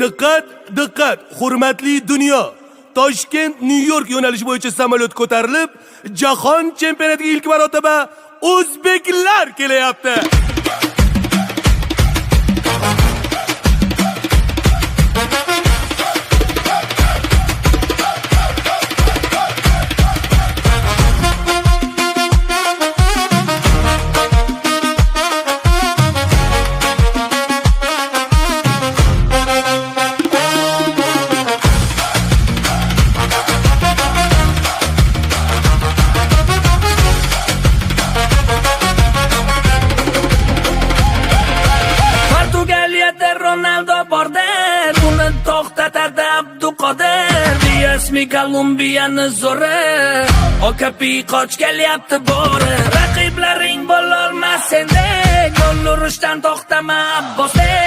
Diqqat, diqqat, hurmatli dunyo. Toshkent New York yo'nalishi bo'yicha samolyot ko'tarilib, jahon chempionatiga ilk marotaba o'zbeklar kelyapti. Ronaldo border, uni to'xtatardi Abduqodir. Diasmi Kolumbiyani zo'ri, Okapi qoch kelyapti bori. Raqiblaring bo'lolmas sendek, gol urishdan to'xtama Abbosdek.